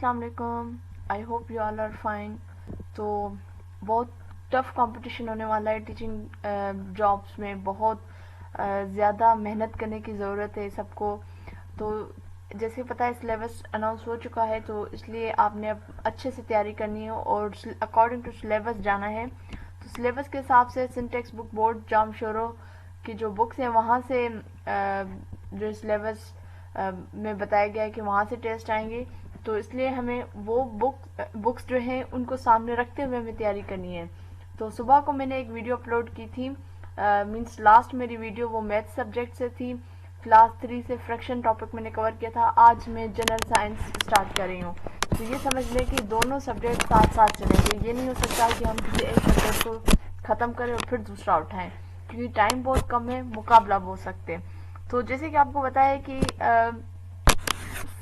अस्सलाम वालेकुम। I hope you all are fine. तो बहुत टफ कंपटीशन होने वाला है टीचिंग जॉब्स में। बहुत ज़्यादा मेहनत करने की ज़रूरत है सबको। तो जैसे पता है सिलेबस अनाउंस हो चुका है, तो इसलिए आपने अब अच्छे से तैयारी करनी है और अकॉर्डिंग टू सिलेबस जाना है। तो सिलेबस के हिसाब से सिंटेक्स बुक बोर्ड जामशोरो की जो बुक्स हैं वहाँ से जो सिलेबस में बताया गया है कि वहाँ से टेस्ट आएंगे। तो इसलिए हमें वो बुक्स जो हैं उनको सामने रखते हुए हमें तैयारी करनी है। तो सुबह को मैंने एक वीडियो अपलोड की थी, मींस लास्ट मेरी वीडियो वो मैथ सब्जेक्ट से थी। क्लास 3 से फ्रैक्शन टॉपिक मैंने कवर किया था। आज मैं जनरल साइंस स्टार्ट कर रही हूँ। तो ये समझ लें कि दोनों सब्जेक्ट साथ साथ चलेंगे। ये नहीं हो सकता कि हम किसी एक सब्जेक्ट को ख़त्म करें और फिर दूसरा उठाएं, क्योंकि टाइम बहुत कम है, मुकाबला हो सकते हैं। तो जैसे कि आपको पता है कि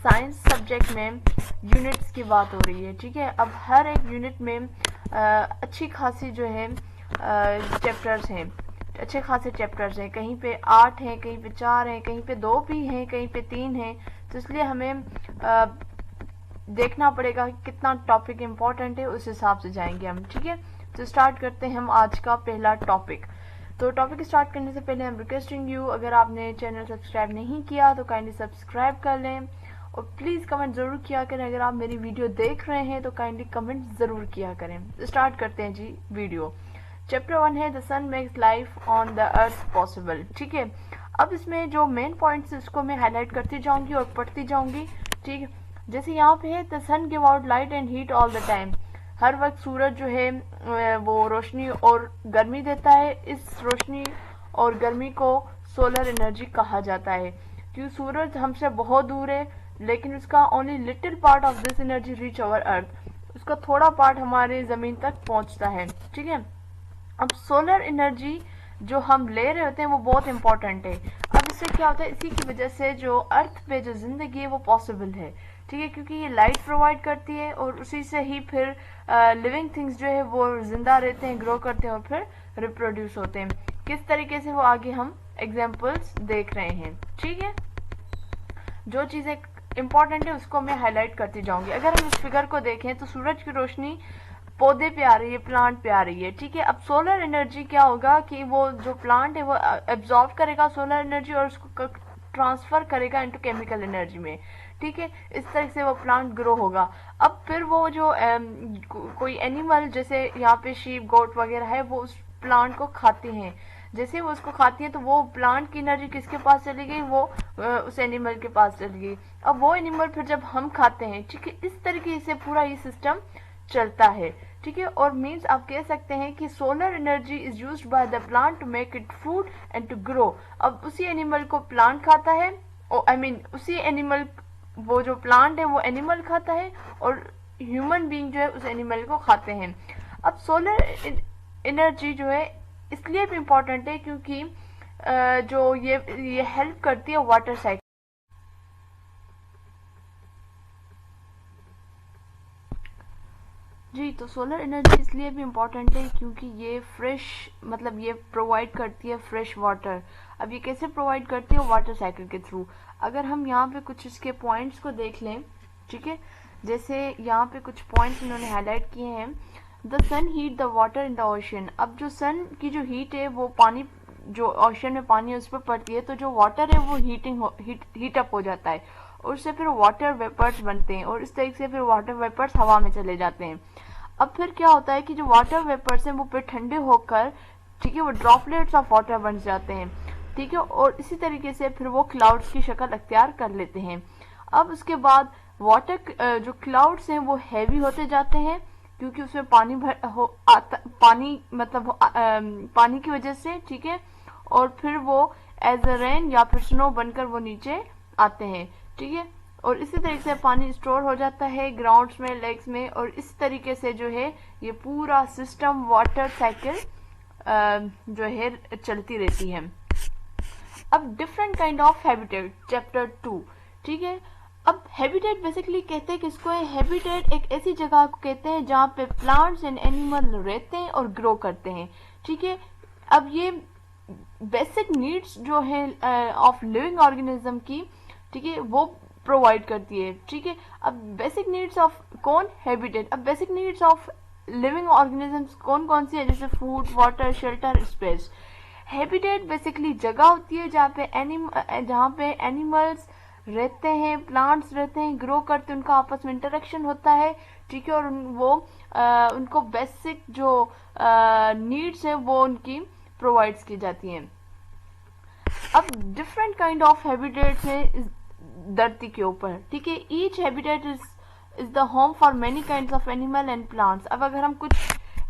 साइंस सब्जेक्ट में यूनिट्स की बात हो रही है, ठीक है। अब हर एक यूनिट में अच्छी खासी जो है चैप्टर्स हैं, अच्छे खासे चैप्टर्स हैं। कहीं पे 8 हैं, कहीं पे 4 हैं, कहीं पे 2 भी हैं, कहीं पे 3 हैं। तो इसलिए हमें देखना पड़ेगा कि कितना टॉपिक इम्पोर्टेंट है, उस हिसाब से जाएंगे हम, ठीक है। तो स्टार्ट करते हैं हम आज का पहला टॉपिक। तो टॉपिक स्टार्ट करने से पहले हम रिक्वेस्टिंग यू, अगर आपने चैनल सब्सक्राइब नहीं किया तो काइंडली सब्सक्राइब कर लें और प्लीज़ कमेंट ज़रूर किया करें। अगर आप मेरी वीडियो देख रहे हैं तो काइंडली कमेंट ज़रूर किया करें। स्टार्ट करते हैं जी वीडियो। चैप्टर 1 है the sun makes life on the earth possible, ठीक है। अब इसमें जो मेन पॉइंट्स उसको मैं हाईलाइट करती जाऊंगी और पढ़ती जाऊंगी, ठीक है। जैसे यहाँ पे है the sun give out light and heat all the time. हर वक्त सूरज जो है वो रोशनी और गर्मी देता है। इस रोशनी और गर्मी को सोलर एनर्जी कहा जाता है, क्योंकि सूरज हमसे बहुत दूर है, लेकिन उसका only little part of this energy reach our earth. उसका थोड़ा पार्ट हमारे जमीन तक पहुंचता है, ठीक है। अब सोलर एनर्जी जो हम ले रहे होते हैं वो बहुत इंपॉर्टेंट है। अब इससे क्या होता है, इसी की वजह से जो अर्थ पे जो जिंदगी है वो पॉसिबल है, ठीक है, क्योंकि ये लाइट प्रोवाइड करती है और उसी से ही फिर लिविंग थिंग्स जो है वो जिंदा रहते हैं, ग्रो करते हैं और फिर रिप्रोड्यूस होते हैं। किस तरीके से वो आगे हम एग्जाम्पल्स देख रहे हैं, ठीक है। जो चीज़ें इंपॉर्टेंट है उसको मैं हाईलाइट करती जाऊंगी। अगर हम इस फिगर को देखें तो सूरज की रोशनी पौधे पे आ रही है, प्लांट पे आ रही है, ठीक है। अब सोलर एनर्जी क्या होगा कि वो जो प्लांट है वो एब्जॉर्ब करेगा सोलर एनर्जी और उसको ट्रांसफर करेगा इनटू केमिकल एनर्जी में, ठीक है। इस तरह से वो प्लांट ग्रो होगा। अब फिर वो जो कोई एनिमल जैसे यहाँ पे शीप गोट वगैरह है वो उस प्लांट को खाते हैं। जैसे वो उसको खाती है तो वो प्लांट की एनर्जी किसके पास चली गई, वो उस एनिमल के पास चली गई। अब वो एनिमल फिर जब हम खाते हैं, ठीक है, इस तरीके से पूरा ये सिस्टम चलता है, ठीक है। और मीन्स आप कह सकते हैं कि solar energy is used by the plant to make it food and to grow. अब उसी एनिमल को प्लांट खाता है, आई मीन उसी एनिमल, वो जो प्लांट है वो एनिमल खाता है और ह्यूमन बीइंग जो है उस एनिमल को खाते हैं। अब सोलर एनर्जी जो है इसलिए भी इम्पोर्टेंट है क्योंकि जो ये हेल्प करती है वाटर साइकिल। जी, तो सोलर एनर्जी इसलिए भी इम्पोर्टेंट है क्योंकि ये फ्रेश, मतलब ये प्रोवाइड करती है फ्रेश वाटर। अब ये कैसे प्रोवाइड करती है, वाटर साइकिल के थ्रू। अगर हम यहाँ पे कुछ इसके पॉइंट्स को देख लें, ठीक है, जैसे यहाँ पे कुछ पॉइंट्स इन्होंने हाईलाइट किए हैं। The sun heat the water in the ocean. अब जो सन की जो हीट है वो पानी, जो ओशन में पानी है उस पर पड़ती है, तो जो वाटर है वो हीट अप हो जाता है और उससे फिर वाटर वेपर्स बनते हैं और इस तरीके से फिर वाटर वेपर्स हवा में चले जाते हैं। अब फिर क्या होता है कि जो वाटर वेपर्स हैं वो फिर ठंडे होकर, ठीक है, वो ड्रॉपलेट्स ऑफ वाटर बन जाते हैं, ठीक है, और इसी तरीके से फिर वो क्लाउड्स की शक्ल अख्तियार कर लेते हैं। अब उसके बाद वाटर जो क्लाउड्स हैं वो हैवी होते जाते हैं क्योंकि उसमें पानी पानी मतलब पानी की वजह से, ठीक है, और फिर वो एज अ रेन या फिर स्नो बनकर वो नीचे आते हैं, ठीक है। और इसी तरीके से पानी स्टोर हो जाता है ग्राउंड्स में, लेक्स में, और इस तरीके से जो है ये पूरा सिस्टम वाटर साइकिल जो है चलती रहती है। अब different kind of habitat, chapter 2, ठीक है। अब हैबिटेट बेसिकली कहते हैं किसको है, हैबिटेट एक ऐसी जगह को कहते हैं जहाँ पे प्लांट्स एंड एनिमल रहते हैं और ग्रो करते हैं, ठीक है। अब ये बेसिक नीड्स जो है ऑफ लिविंग ऑर्गेनिज्म की, ठीक है, वो प्रोवाइड करती है, ठीक है। अब बेसिक नीड्स ऑफ कौन, हैबिटेट। अब basic needs of living organisms कौन कौन सी है, जैसे food, water, shelter, space. Habitat basically जगह होती है जहाँ पे एनिमल्स रहते हैं, प्लांट्स रहते हैं, ग्रो करते हैं, उनका आपस में इंटरेक्शन होता है, ठीक है, और उनको बेसिक जो नीड्स है वो उनकी प्रोवाइड्स की जाती हैं। अब डिफरेंट काइंड ऑफ हैबिटेट्स हैं इस धरती के ऊपर, ठीक है। Each habitat is the home for many kinds of animal and plants. अब अगर हम कुछ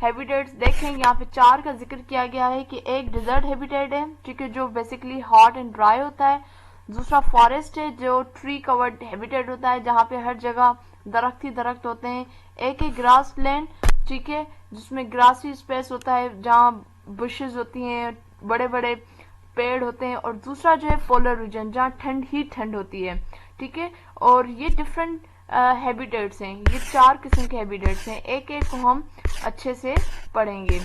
हैबिटेट्स देखें, यहाँ पे 4 का जिक्र किया गया है कि एक डिजर्ट हैबिटेट है, ठीक है, जो बेसिकली हॉट एंड ड्राई होता है। दूसरा फॉरेस्ट है, जो ट्री कवर्ड हैबिटेट होता है, जहाँ पे हर जगह दरख्त ही दरख्त होते हैं। एक है ग्रास लैंड, ठीक है, जिसमें ग्रासी स्पेस होता है, जहाँ बुशेस होती हैं, बड़े बड़े पेड़ होते हैं। और दूसरा जो है पोलर रीजन, जहाँ ठंड ही ठंड होती है, ठीक है। और ये डिफरेंट हैबिटेट्स हैं, ये 4 किस्म के हैबिटेट्स हैं, एक एक को हम अच्छे से पढ़ेंगे।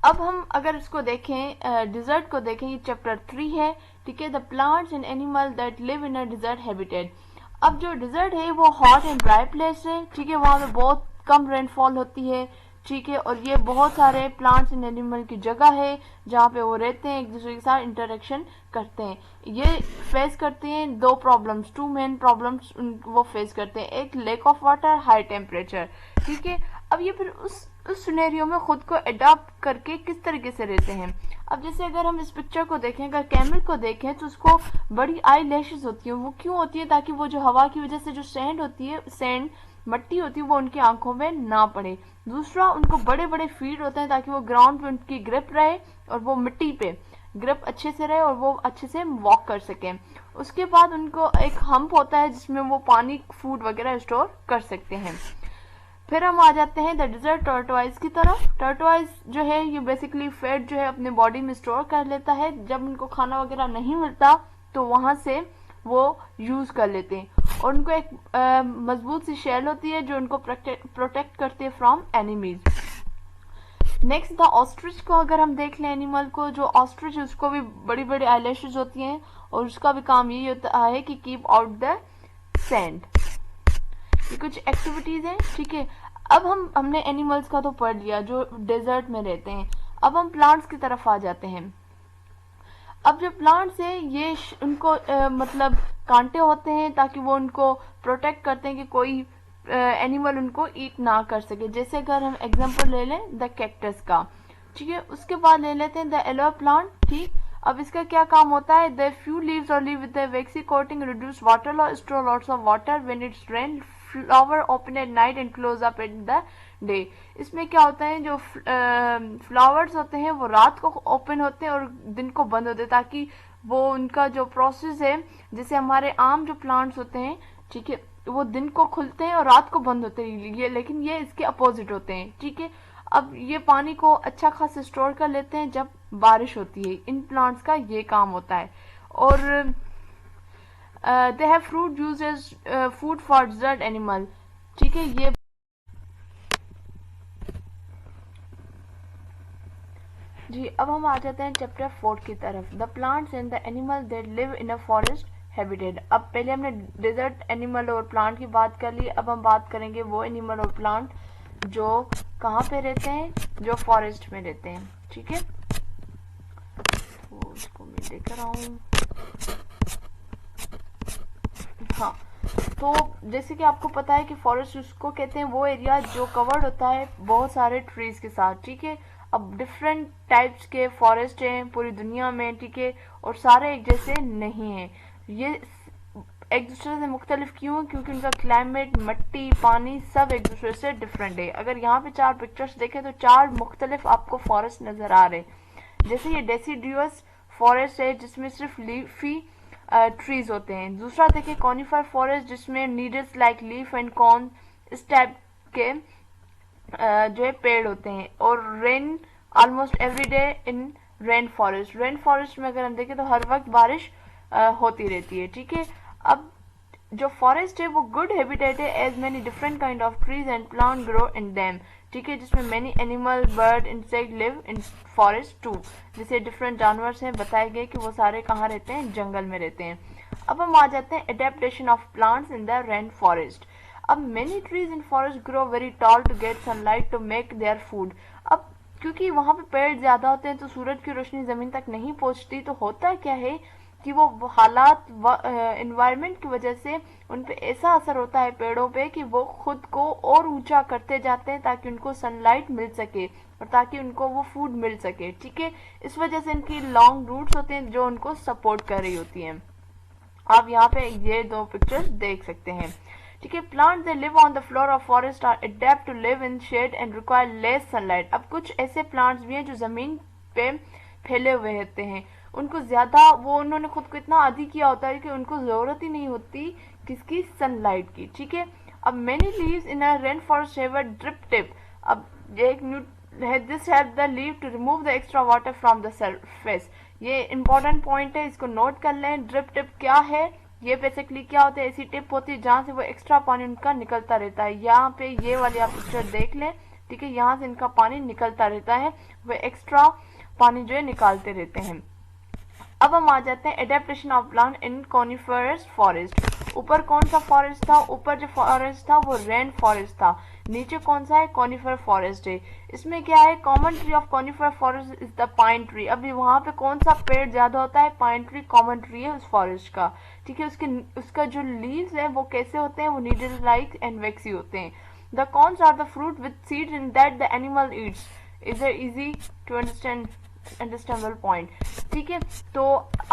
अब हम अगर इसको देखें, डिजर्ट को देखें, ये चैप्टर 3 है, ठीक है, the plants and animal that live in a desert habitat. अब जो डिजर्ट है वो हॉट एंड ड्राई प्लेस है, ठीक है, वहाँ पे बहुत कम रेनफॉल होती है, ठीक है, और ये बहुत सारे प्लांट्स एंड एनिमल की जगह है जहाँ पे वो रहते हैं, एक दूसरे के साथ इंटरेक्शन करते हैं। ये फेस करते हैं 2 प्रॉब्लम्स, 2 मेन प्रॉब्लम्स वो फेस करते हैं, एक lake of water, high temperature, ठीक है। अब ये फिर उस सिनेरियो में खुद को अडॉप्ट करके किस तरीके से रहते हैं। अब जैसे अगर हम इस पिक्चर को देखें, अगर कैमल को देखें तो उसको बड़ी आई लैशेस होती हैं। वो क्यों होती है, ताकि वो जो हवा की वजह से जो सैंड होती है, सैंड मट्टी होती है, वो उनकी आंखों में ना पड़े। दूसरा, उनको बड़े बड़े फीट होते हैं ताकि वो ग्राउंड पे उनकी ग्रिप रहे और वो मिट्टी पे ग्रिप अच्छे से रहे और वो अच्छे से वॉक कर सकें। उसके बाद उनको एक हम्प होता है जिसमें वो पानी, फूड वगैरह स्टोर कर सकते हैं। फिर हम आ जाते हैं द डिजर्ट टर्टवाइज की तरफ। टर्टवाइज जो है ये बेसिकली फैट जो है अपने बॉडी में स्टोर कर लेता है, जब उनको खाना वगैरह नहीं मिलता तो वहां से वो यूज कर लेते हैं, और उनको एक मजबूत सी शेल होती है जो उनको प्रोटेक्ट करती है from enemies. Next the ostrich को अगर हम देख लें, एनिमल को, जो ऑस्ट्रिच है उसको भी बड़ी बड़ी आईलैशेस होती हैं और उसका भी काम यही होता है कि कीप आउट द सैंड। ये कुछ एक्टिविटीज हैं, ठीक है। अब हमने एनिमल्स का तो पढ़ लिया जो डेजर्ट में रहते हैं। अब हम प्लांट्स की तरफ आ जाते हैं। अब जो प्लांट्स हैं ये उनको मतलब कांटे होते हैं ताकि वो उनको प्रोटेक्ट करते हैं कि कोई एनिमल उनको ईट ना कर सके। जैसे अगर हम एग्जांपल ले लें द कैक्टस का, ठीक है, उसके बाद ले लेते हैं द एलोवेरा प्लांट, ठीक। अब इसका क्या काम होता है, द फ्यू लीव्स और leave with the vaccine coating reduce water loss, store lots of water when it's rain, flower open at night and close up at the day. इसमें क्या होता है, जो फ्लावर्स होते हैं वो रात को ओपन होते हैं और दिन को बंद होते हैं, ताकि वो उनका जो प्रोसेस है, जैसे हमारे आम जो प्लांट्स होते हैं, ठीक है, वो दिन को खुलते हैं और रात को बंद होते हैं, ये लेकिन ये इसके अपोजिट होते हैं, ठीक है। अब ये पानी को अच्छा खासा स्टोर कर लेते हैं जब बारिश होती है, इन प्लांट्स का ये काम होता है। और they have fruit used as food for desert animal, ठीक है। ये जी, अब हम आ जाते हैं चैप्टर 4 की तरफ, the plants and the animal that live in a forest habitat. अब पहले हमने डेजर्ट एनिमल और प्लांट की बात कर ली, अब हम बात करेंगे वो एनिमल और प्लांट जो कहाँ पे रहते हैं, जो फॉरेस्ट में रहते हैं, ठीक है। तो इसको मैं लेकर आऊं, हाँ। तो जैसे कि आपको पता है कि फॉरेस्ट उसको कहते हैं वो एरिया जो कवर्ड होता है बहुत सारे ट्रीज के साथ, ठीक है। अब डिफरेंट टाइप्स के फॉरेस्ट हैं पूरी दुनिया में, ठीक है, और सारे एक जैसे नहीं हैं। ये एक दूसरे से मुख्तलिफ क्यों, क्योंकि उनका क्लाइमेट, मिट्टी, पानी सब एक दूसरे से डिफरेंट है। अगर यहाँ पे 4 पिक्चर्स देखें तो 4 मुख्तलिफ आपको फॉरेस्ट नजर आ रहे हैं। जैसे ये डेसिडुअस फॉरेस्ट है जिसमें सिर्फ लीफी ट्रीज होते हैं। दूसरा देखिए कॉनिफर फॉरेस्ट जिसमें needles like leaf and corn इस टाइप के जो है पेड़ होते हैं। और rain almost every day in rain forest, rain forest में अगर हम देखें तो हर वक्त बारिश होती रहती है, ठीक है। अब जो फॉरेस्ट है वो गुड हैबिटेट है as many different kind of trees and plant grow in them, ठीक है, जिसमें many animal, bird, insect live in forest too. जैसे डिफरेंट जानवर हैं बताए गए कि वो सारे कहाँ रहते हैं, जंगल में रहते हैं। अब हम आ जाते हैं adaptation of plants in the rain forest. अब many trees in forest grow very tall to get sunlight to make their food. अब क्योंकि वहां पे पेड़ ज्यादा होते हैं तो सूरज की रोशनी जमीन तक नहीं पहुंचती, तो होता क्या है कि वो हालात एनवायरनमेंट की वजह से उन पे ऐसा असर होता है पेड़ों पे कि वो खुद को और ऊंचा करते जाते हैं ताकि उनको सनलाइट मिल सके और ताकि उनको वो फूड मिल सके। ठीक है, इस वजह से इनकी लॉन्ग रूट्स होते हैं जो उनको सपोर्ट कर रही होती हैं। आप यहाँ पे ये दो पिक्चर्स देख सकते हैं। ठीक है, plant they live on the floor of forest are adept to live in shade and require less sunlight. अब कुछ ऐसे प्लांट्स भी हैं जो जमीन पे फैले हुए रहते हैं, उनको ज्यादा उन्होंने खुद को इतना आदी किया होता है कि उनको जरूरत ही नहीं होती किसकी, सनलाइट की। ठीक है, अब many leaves in a rain forest have a drip tip. अब ये एक न्यू है, this help the leave to remove the extra water from the surface. ये इंपॉर्टेंट पॉइंट है, इसको नोट कर लें। ड्रिप टिप क्या है? ये बेसिकली क्या होता है, ऐसी टिप होती है जहां से वो एक्स्ट्रा पानी उनका निकलता रहता है। यहाँ पे ये वाली आप पिक्चर देख लें। ठीक है, यहाँ से इनका पानी निकलता रहता है, वो एक्स्ट्रा पानी जो है निकालते रहते हैं। अब हम आ जाते हैं adaptation of plant in coniferous forest. ऊपर कौन सा फॉरेस्ट था? ऊपर जो फॉरेस्ट था वो रेन फॉरेस्ट था। नीचे कौन सा है? कॉनिफर फॉरेस्ट है। इसमें क्या है, common tree of conifer forest is the pine tree. अभी वहां पे कौन सा पेड़ ज्यादा होता है? पाइन ट्री कॉमन ट्री है उस फॉरेस्ट का। ठीक है, उसका जो लीव्स है वो कैसे होते हैं? वो नीडल लाइक एंड वैक्सी होते हैं। The corns are the fruit with seeds in that the animal eats. Is it easy to understandable point. ठीक है, तो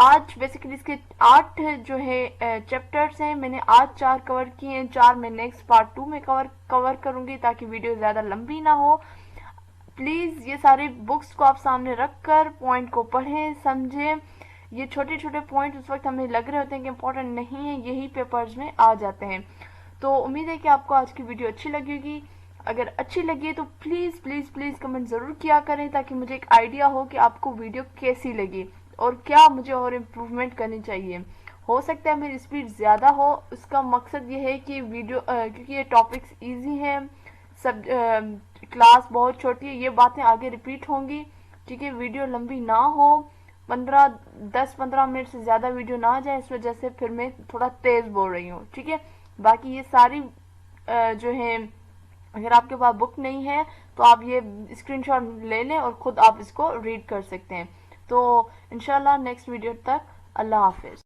आज बेसिकली इसके 8 जो है चैप्टर्स हैं। मैंने आज 4 कवर किए हैं, 4 मैं नेक्स्ट पार्ट 2 में कवर करूंगी ताकि वीडियो ज्यादा लंबी ना हो। प्लीज ये सारी बुक्स को आप सामने रखकर पॉइंट को पढ़ें, समझें। ये छोटे छोटे पॉइंट उस वक्त हमें लग रहे होते हैं कि इंपॉर्टेंट नहीं है, यही पेपर्स में आ जाते हैं। तो उम्मीद है कि आपको आज की वीडियो अच्छी लगेगी। अगर अच्छी लगी है तो प्लीज प्लीज प्लीज कमेंट जरूर किया करें ताकि मुझे एक आइडिया हो कि आपको वीडियो कैसी लगी और क्या मुझे और इम्प्रूवमेंट करनी चाहिए। हो सकता है मेरी स्पीड ज्यादा हो, उसका मकसद ये है कि वीडियो क्योंकि ये टॉपिक्स इजी हैं, सब क्लास बहुत छोटी है, ये बातें आगे रिपीट होंगी। ठीक है, वीडियो लंबी ना हो, 10-15 मिनट से ज्यादा वीडियो ना जाए, इस वजह से फिर मैं थोड़ा तेज बोल रही हूँ। ठीक है, बाकी ये सारी जो है, अगर आपके पास बुक नहीं है तो आप ये स्क्रीनशॉट ले लें और खुद आप इसको रीड कर सकते हैं। तो इंशाल्लाह नेक्स्ट वीडियो तक अल्लाह हाफिज।